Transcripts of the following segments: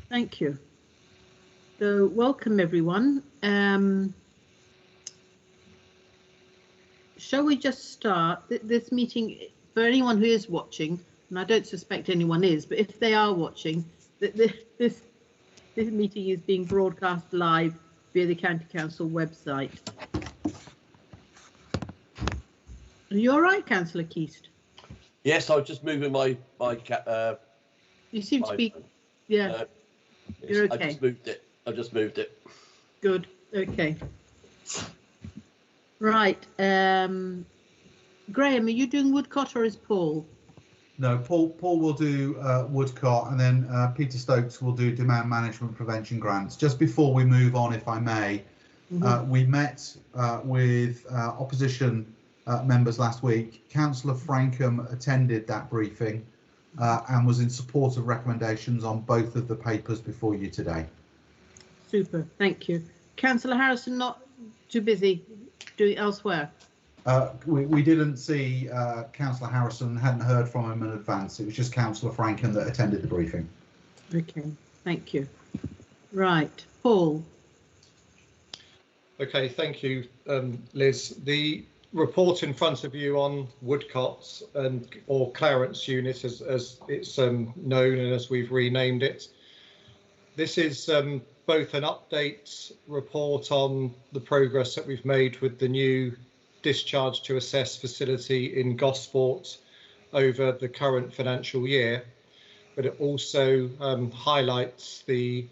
Thank you. So welcome everyone. Shall we just start this meeting? For anyone who is watching, and I don't suspect anyone is, but if they are watching, this meeting is being broadcast live via the County Council website. Are you all right, Councillor Keast? Yes, I was just moving my you seem to be, yeah. You're okay. I just moved it. Good. Okay. Right. Graham, are you doing Woodcott or is Paul? No, Paul will do Woodcott, and then Peter Stokes will do demand management prevention grants. Just before we move on, if I may, we met with opposition members last week. Councillor Frankham attended that briefing and was in support of recommendations on both of the papers before you today. Super, thank you. Councillor Harrison, not too busy doing elsewhere? We didn't see Councillor Harrison, hadn't heard from him in advance. It was just Councillor Frankham that attended the briefing. Okay, thank you. Right, Paul. Okay, thank you, Liz. The report in front of you on Woodcott's or Clarence Unit, as it's known and as we've renamed it. This is both an update report on the progress that we've made with the new discharge to assess facility in Gosport over the current financial year, but it also highlights the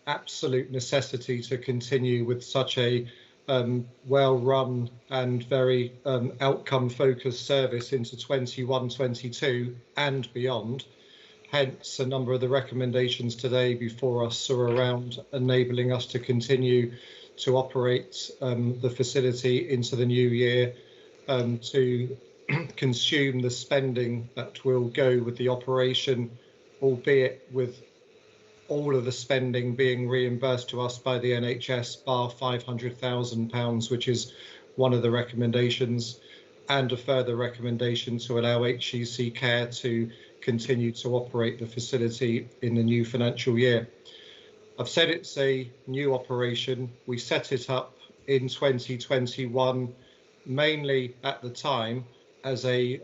absolute necessity to continue with such a well-run and very outcome-focused service into 21-22 and beyond. Hence, a number of the recommendations today before us are around enabling us to continue to operate the facility into the new year, to consume the spending that will go with the operation, albeit with all of the spending being reimbursed to us by the NHS, bar £500,000, which is one of the recommendations, and a further recommendation to allow HCC Care to continue to operate the facility in the new financial year. I've said it's a new operation. We set it up in 2021, mainly at the time as a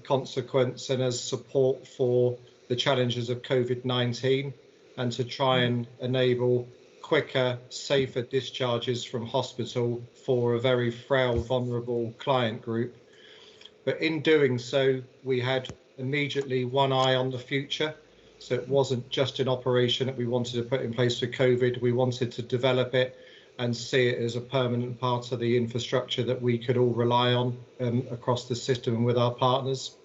consequence and as support for the challenges of COVID-19 and to try and enable quicker, safer discharges from hospital for a very frail, vulnerable client group. But in doing so, we had immediately one eye on the future. So it wasn't just an operation that we wanted to put in place for COVID. We wanted to develop it and see it as a permanent part of the infrastructure that we could all rely on across the system and with our partners.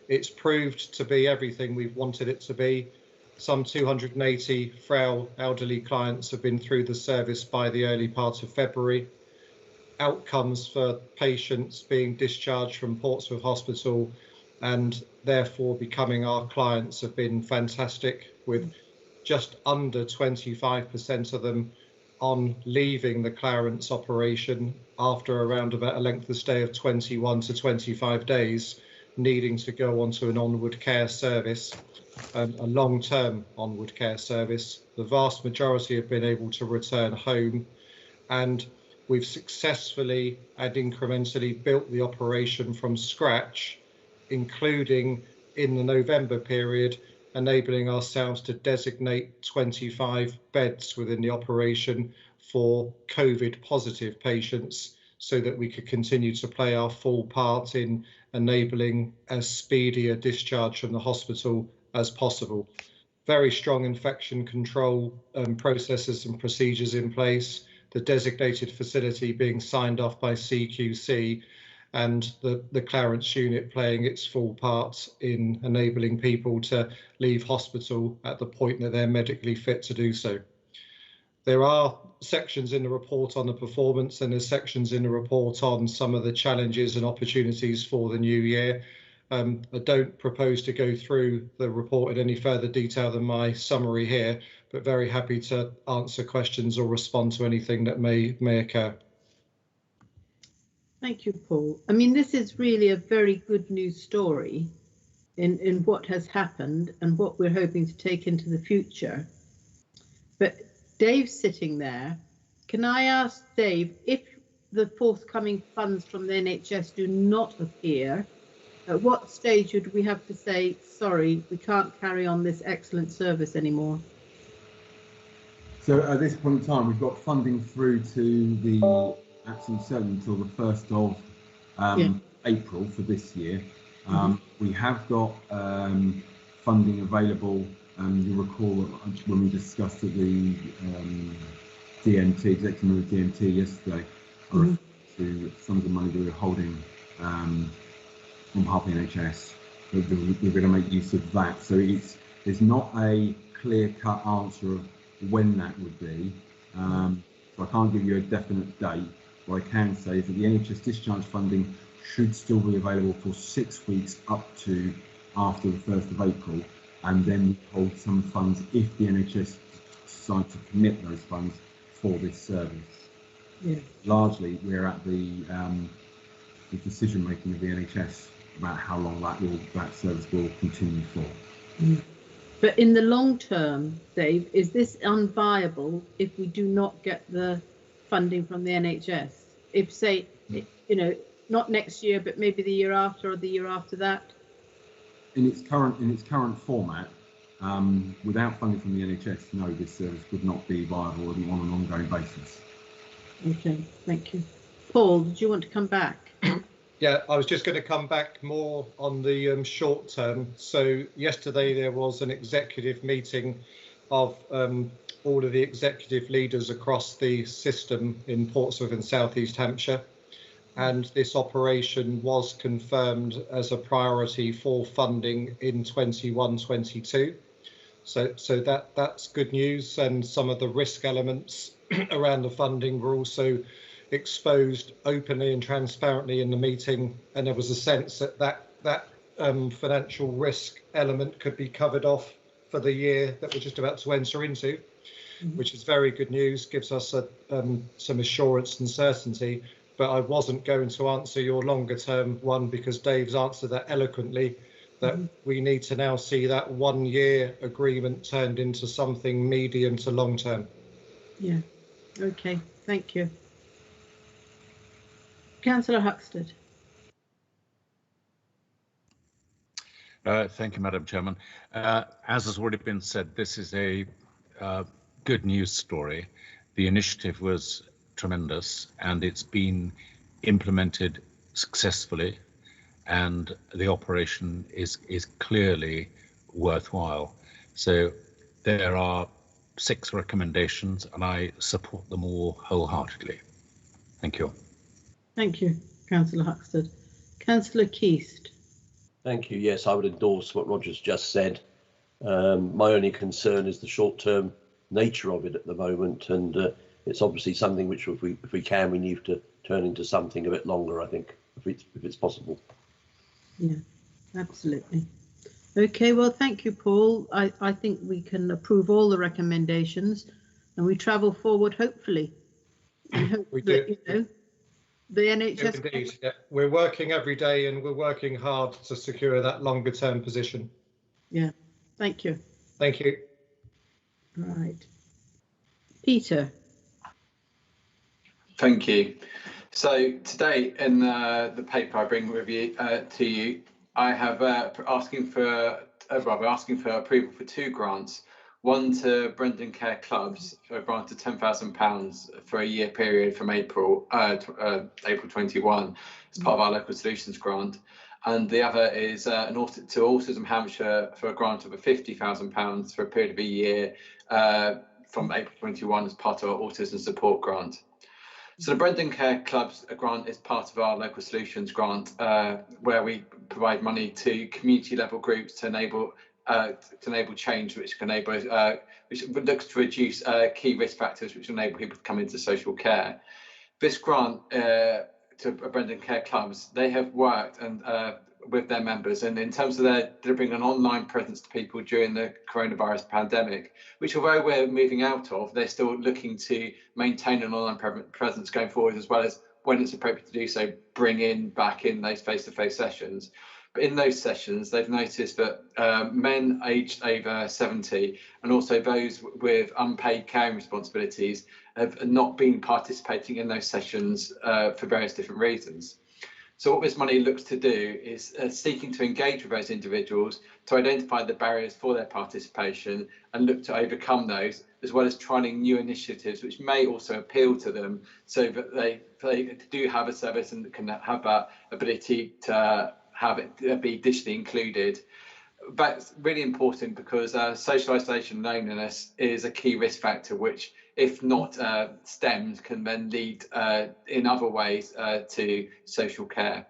It's proved to be everything we've wanted it to be. Some 280 frail elderly clients have been through the service by the early part of February. Outcomes for patients being discharged from Portsmouth Hospital and therefore becoming our clients have been fantastic, with just under 25% of them on leaving the Clarence operation after around about a length of stay of 21 to 25 days, needing to go onto an onward care service, a long-term onward care service. The vast majority have been able to return home, and we've successfully and incrementally built the operation from scratch, including in the November period, enabling ourselves to designate 25 beds within the operation for COVID positive patients so that we could continue to play our full part in enabling as speedy a discharge from the hospital as possible. Very strong infection control processes and procedures in place, the designated facility being signed off by CQC, and the Clarence unit playing its full part in enabling people to leave hospital at the point that they're medically fit to do so. There are sections in the report on the performance, and there's sections in the report on some of the challenges and opportunities for the new year. I don't propose to go through the report in any further detail than my summary here, but very happy to answer questions or respond to anything that may occur. Thank you, Paul. I mean, this is really a very good news story. in what has happened and what we're hoping to take into the future. But Dave's sitting there. Can I ask Dave, if the forthcoming funds from the NHS do not appear, at what stage would we have to say, sorry, we can't carry on this excellent service anymore? So at this point in time, we've got funding through to the absolute certain until the 1st of April for this year. We have got funding available. You'll recall when we discussed at the DMT, Executive Member DMT yesterday, to some of the money that we're holding on behalf of the NHS. We're going to make use of that. So there's not a clear-cut answer of when that would be. So I can't give you a definite date. What I can say is that the NHS discharge funding should still be available for 6 weeks up to after the 1st of April, and then we hold some funds if the NHS decide to commit those funds for this service. Yeah. Largely, we're at the decision making of the NHS about how long that service will continue for. Mm. But in the long term, Dave, is this unviable if we do not get the funding from the NHS? If, say, not next year, but maybe the year after or the year after that? In its current format, without funding from the NHS, no, this service would not be viable on an ongoing basis. Okay, thank you. Paul, did you want to come back? Yeah, I was just going to come back more on the short term. So yesterday there was an executive meeting of all of the executive leaders across the system in Portsmouth and South East Hampshire. And this operation was confirmed as a priority for funding in 21-22. So that's good news, and some of the risk elements around the funding were also exposed openly and transparently in the meeting, and there was a sense that financial risk element could be covered off for the year that we're just about to enter into, which is very good news, gives us some assurance and certainty. But I wasn't going to answer your longer term one because Dave's answered that eloquently, that we need to now see that 1 year agreement turned into something medium to long term. Yeah, okay, thank you. Councillor Huxted. Thank you, Madam Chairman. As has already been said, this is a good news story. The initiative was tremendous and it's been implemented successfully, and the operation is clearly worthwhile. So there are 6 recommendations and I support them all wholeheartedly. Thank you. Thank you, Councillor Huxted. Councillor Keast. Thank you. Yes, I would endorse what Roger's just said. My only concern is the short-term nature of it at the moment, and it's obviously something which, if we can, we need to turn into something a bit longer, I think, if it's possible. Yeah, absolutely. Okay, well, thank you, Paul. I think we can approve all the recommendations and we travel forward, hopefully. And hope we that, do. The NHS... Indeed, yeah. We're working every day and we're working hard to secure that longer term position. Yeah, thank you. Thank you. Right. Peter. Thank you. So today in the paper I bring with you to you, I have asking for approval for 2 grants. One to Brendan Care Clubs for a grant of £10,000 for a year period from April 21 as part of our Local Solutions grant, and the other is to Autism Hampshire for a grant of £50,000 for a period of a year from April 21 as part of our Autism Support grant. So the Brendan Care Clubs grant is part of our Local Solutions grant, where we provide money to community level groups to enable change, which looks to reduce key risk factors which enable people to come into social care. This grant to Brendan Care Clubs, they have worked and with their members, and in terms of their delivering an online presence to people during the coronavirus pandemic, which although we're moving out of, they're still looking to maintain an online presence going forward, as well as when it's appropriate to do so, bring back in those face-to-face sessions. But in those sessions, they've noticed that men aged over 70 and also those with unpaid caring responsibilities have not been participating in those sessions for various different reasons. So what this money looks to do is seeking to engage with those individuals to identify the barriers for their participation and look to overcome those, as well as trialling new initiatives which may also appeal to them, so that they do have a service and can have that ability to have it be digitally included. That's really important because social isolation and loneliness is a key risk factor which, if not stemmed, can then lead in other ways to social care.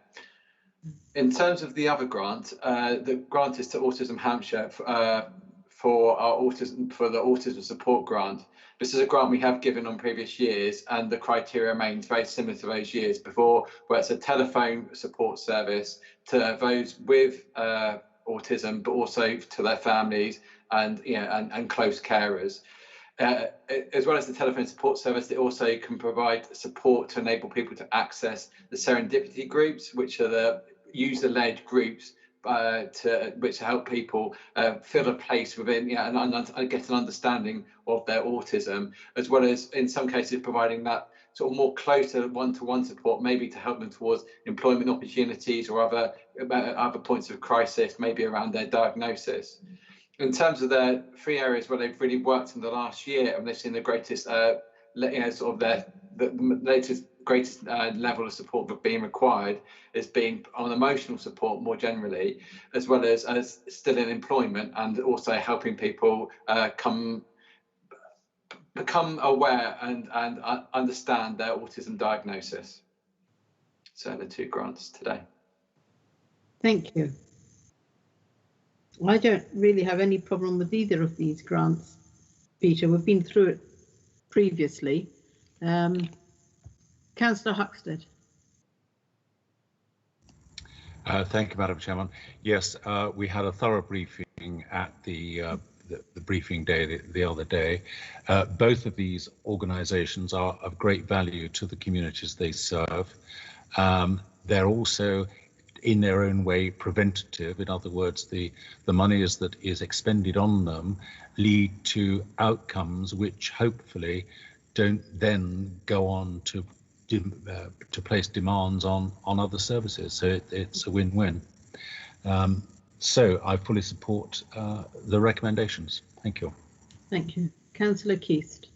In terms of the other grant, the grant is to Autism Hampshire for the Autism Support Grant. This is a grant we have given on previous years, and the criteria remains very similar to those years before, where it's a telephone support service to those with autism, but also to their families and and close carers. As well as the telephone support service, it also can provide support to enable people to access the serendipity groups, which are the user-led groups which help people fill a place within and get an understanding of their autism, as well as in some cases providing that sort of more closer one-to-one support, maybe to help them towards employment opportunities or other points of crisis, maybe around their diagnosis. In terms of the three areas where they've really worked in the last year, and they've seen the greatest, sort of the latest greatest level of support being required is being on emotional support more generally, as well as still in employment, and also helping people become aware and understand their autism diagnosis. So the two grants today. Thank you. I don't really have any problem with either of these grants, Peter. We've been through it previously. Councillor Huxted. Thank you, Madam Chairman. Yes, we had a thorough briefing at the briefing day the other day. Both of these organisations are of great value to the communities they serve. They're also, in their own way, preventative. In other words, the monies that is expended on them lead to outcomes which hopefully don't then go on to place demands on other services. So it's a win-win. So I fully support the recommendations. Thank you. Thank you. Councillor Keast.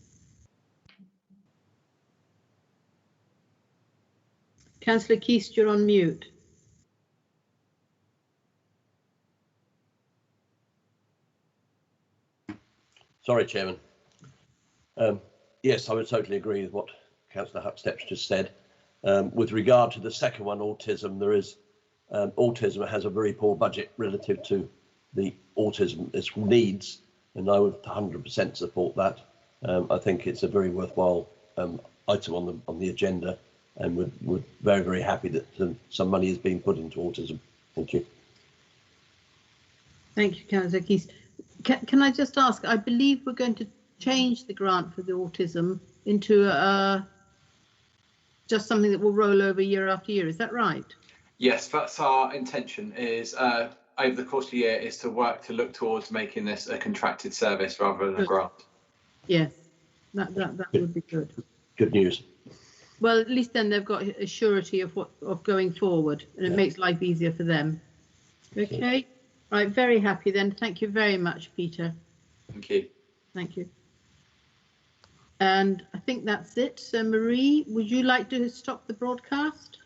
Councillor Keast, you're on mute. Sorry, Chairman. Yes, I would totally agree with what Councillor Huxtep just said. With regard to the second one, autism, there is autism has a very poor budget relative to the autism its needs, and I would 100% support that. I think it's a very worthwhile item on the agenda, and we're very, very happy that some money is being put into autism. Thank you. Thank you, Councillor Keast. Can I just ask, I believe we're going to change the grant for the autism into just something that will roll over year after year. Is that right? Yes, that's our intention, is over the course of the year is to work to look towards making this a contracted service rather than a grant. Yes, that would be good. Good news. Well, at least then they've got a surety of going forward, and it makes life easier for them. Okay, right, very happy then. Thank you very much, Peter. Thank you. Thank you. And I think that's it. So Marie, would you like to stop the broadcast?